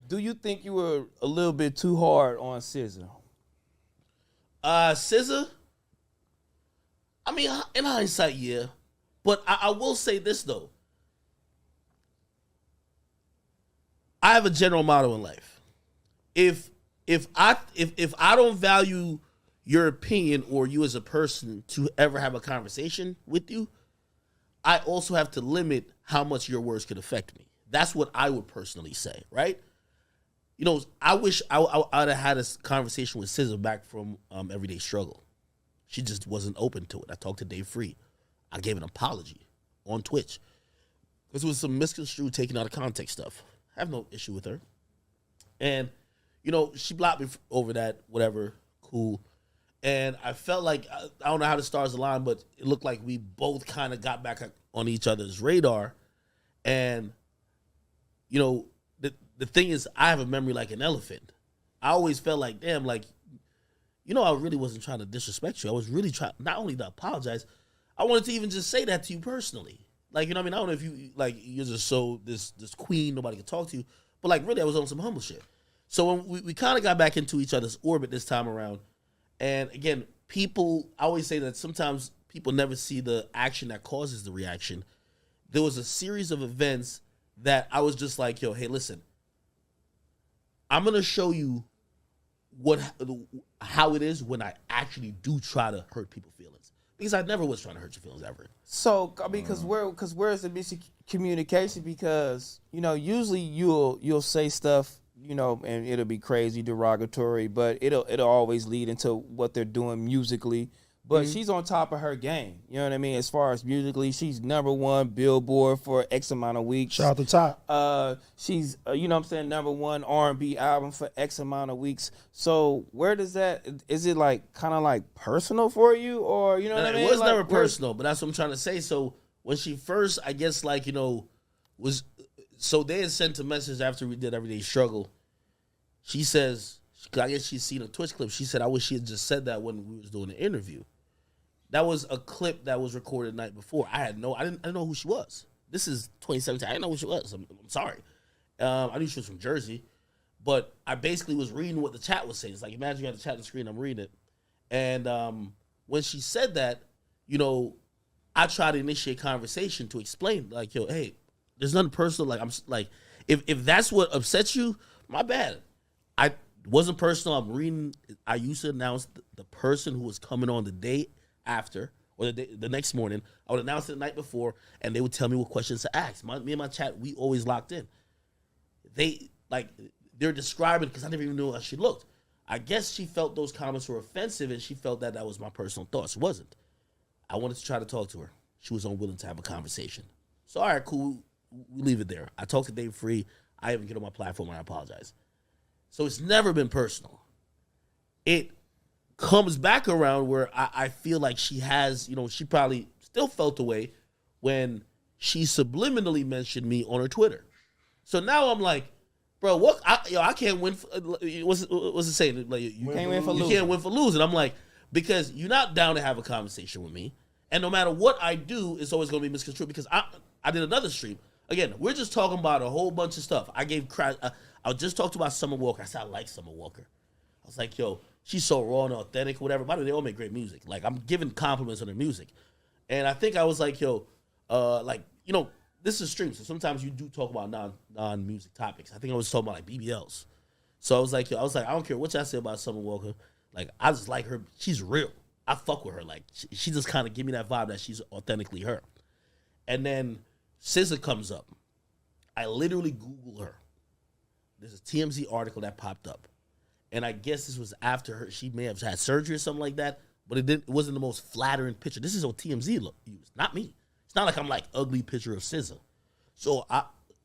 Do you think you were a little bit too hard on SZA? SZA, I mean, in hindsight, yeah. But I will say this, though. I have a general motto in life. If I don't value your opinion or you as a person to ever have a conversation with you, I also have to limit how much your words could affect me. That's what I would personally say, right? You know, I wish I'd have had a conversation with SZA back from Everyday Struggle. She just wasn't open to it. I talked to Dave Free. I gave an apology on Twitch. Because it was some misconstrued, taken out of context stuff. I have no issue with her. And, you know, she blocked me over that, whatever, cool. And I felt like, I don't know how the stars aligned, but it looked like we both kind of got back on each other's radar. And, you know, the thing is, I have a memory like an elephant. I always felt like, damn, like, you know, I really wasn't trying to disrespect you. I was really trying, not only to apologize, I wanted to even just say that to you personally. Like, you know what I mean? I don't know if you, like, you're just so, this queen, nobody can talk to you. But, like, really, I was on some humble shit. So when we kind of got back into each other's orbit this time around. And, again, people, I always say that sometimes people never see the action that causes the reaction. There was a series of events that I was just like, yo, hey, listen, I'm going to show you how it is when I actually do try to hurt people's feelings. Because I never was trying to hurt your feelings ever. So, I mean, because where's the miscommunication? Because, you know, usually you'll say stuff, you know, and it'll be crazy, derogatory, but it'll always lead into what they're doing musically. But she's on top of her game. You know what I mean? As far as musically, she's #1 Billboard for X amount of weeks. Shout out the top. She's, you know what I'm saying, #1 R&B album for X amount of weeks. So where does that, is it like kind of like personal for you, or, you know what I mean? It was like, never personal, but that's what I'm trying to say. So when she first, I guess, like, you know, so they had sent a message after we did Everyday Struggle. She says, I guess she's seen a Twitch clip. She said, I wish she had just said that when we was doing the interview. That was a clip that was recorded the night before. I didn't know who she was. This is 2017. I didn't know who she was. I'm sorry. I knew she was from Jersey, but I basically was reading what the chat was saying. It's like, imagine you had the chat on the screen, I'm reading it. And when she said that, you know, I tried to initiate conversation to explain, like, yo, hey, there's nothing personal. Like, I'm like, if that's what upsets you, my bad. I wasn't personal. I'm reading. I used to announce the person who was coming on the day after, or the next morning. I would announce it the night before, and they would tell me what questions to ask. Me and my chat, we always locked in. They're describing, because I never even knew how she looked. I guess she felt those comments were offensive, and she felt that was my personal thoughts. It wasn't. I wanted to try to talk to her. She was unwilling to have a conversation. So, all right, cool. We leave it there. I talked to Dave Free. I even get on my platform, and I apologize. So it's never been personal. It comes back around where I feel like she has, you know, she probably still felt the way when she subliminally mentioned me on her Twitter. So now I'm like, bro, what? I can't win. What's it saying? Like, you can't win for losing. You can't win for losing. I'm like, because you're not down to have a conversation with me, and no matter what I do, it's always going to be misconstrued. Because I did another stream. Again, we're just talking about a whole bunch of stuff. I just talked about Summer Walker. I said I like Summer Walker. I was like, yo, she's so raw and authentic, whatever. By the way, they all make great music. Like, I'm giving compliments on their music. And I think I was like, yo, like, you know, this is stream, so sometimes you do talk about non-music topics. I think I was talking about, like, BBLs. So I was like, I don't care what y'all say about Summer Walker. Like, I just like her. She's real. I fuck with her. Like, she just kind of give me that vibe that she's authentically her. And then SZA comes up. I literally Google her. There's a TMZ article that popped up. And I guess this was after her. She may have had surgery or something like that, but it wasn't the most flattering picture. This is what TMZ used, not me. It's not like I'm like ugly picture of SZA. So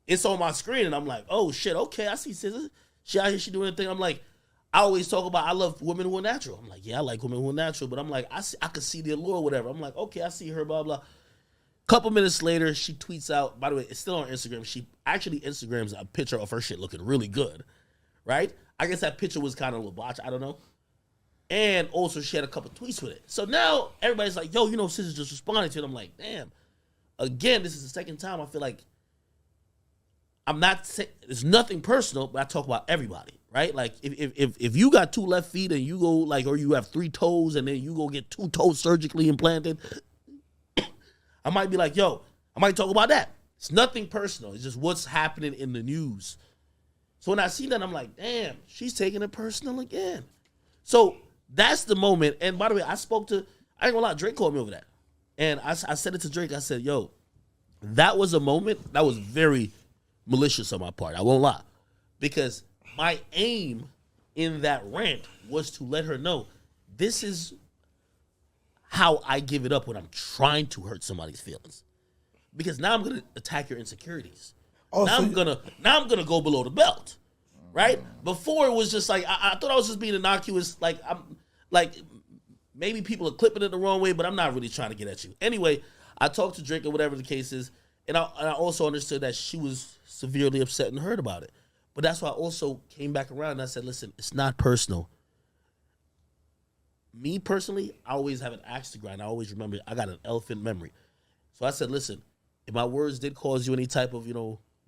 it's on my screen, and I'm like, oh shit, okay, I see SZA. She out here, she doing a thing. I'm like, I always talk about I love women who are natural. I'm like, yeah, I like women who are natural, but I'm like, I could see the allure, whatever. I'm like, okay, I see her, blah blah. Couple minutes later, she tweets out. By the way, it's still on Instagram. She actually Instagrams a picture of her shit looking really good, right? I guess that picture was kind of a little botch. I don't know. And also, she had a couple tweets with it. So now everybody's like, yo, you know, SZA just responded to it. I'm like, damn. Again, this is the second time I feel like I'm not saying it's nothing personal, but I talk about everybody, right? Like if you got 2 left feet and you go like, or you have 3 toes and then you go get 2 toes surgically implanted, I might be like, yo, I might talk about that. It's nothing personal. It's just what's happening in the news. So when I see that, I'm like, damn, she's taking it personal again. So that's the moment. And by the way, I ain't gonna lie, Drake called me over that. And I said it to Drake. I said, yo, that was a moment that was very malicious on my part. I won't lie. Because my aim in that rant was to let her know this is how I give it up when I'm trying to hurt somebody's feelings. Because now I'm gonna attack your insecurities. Now I'm gonna go below the belt. Right? Before it was just like I thought I was just being innocuous, like I'm like maybe people are clipping it the wrong way, but I'm not really trying to get at you. Anyway, I talked to Drake or whatever the case is, and I also understood that she was severely upset and hurt about it. But that's why I also came back around and I said, listen, it's not personal. Me personally, I always have an axe to grind. I always remember I got an elephant memory. So I said, listen, if my words did cause you any type of,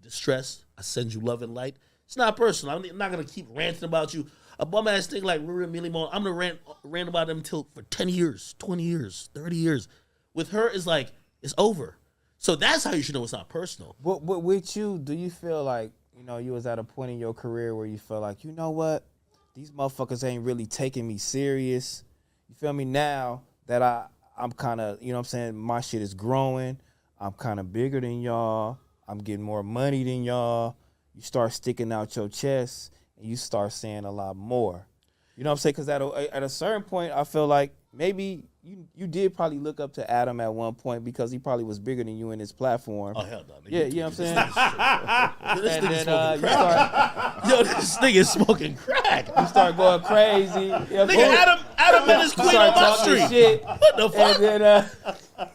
distress, I send you love and light. It's not personal. I'm not going to keep ranting about you. A bum-ass thing like Riri and Millie Mo, I'm going to rant about them for 10 years, 20 years, 30 years. With her, it's like, it's over. So that's how you should know it's not personal. But with you, do you feel like, you was at a point in your career where you feel like, you know what? These motherfuckers ain't really taking me serious. You feel me? Now that I'm kind of, you know what I'm saying, my shit is growing. I'm kind of bigger than y'all. I'm getting more money than y'all. You start sticking out your chest and you start saying a lot more. You know what I'm saying? Because at a certain point, I feel like maybe you did probably look up to Adam at one point because he probably was bigger than you in his platform. Oh, hell no. Yeah, you know what I'm saying? This nigga smoking crack. Yo, this nigga is smoking crack. You start going crazy. Nigga, Adam and his queen on my street. Shit. What the fuck? And then,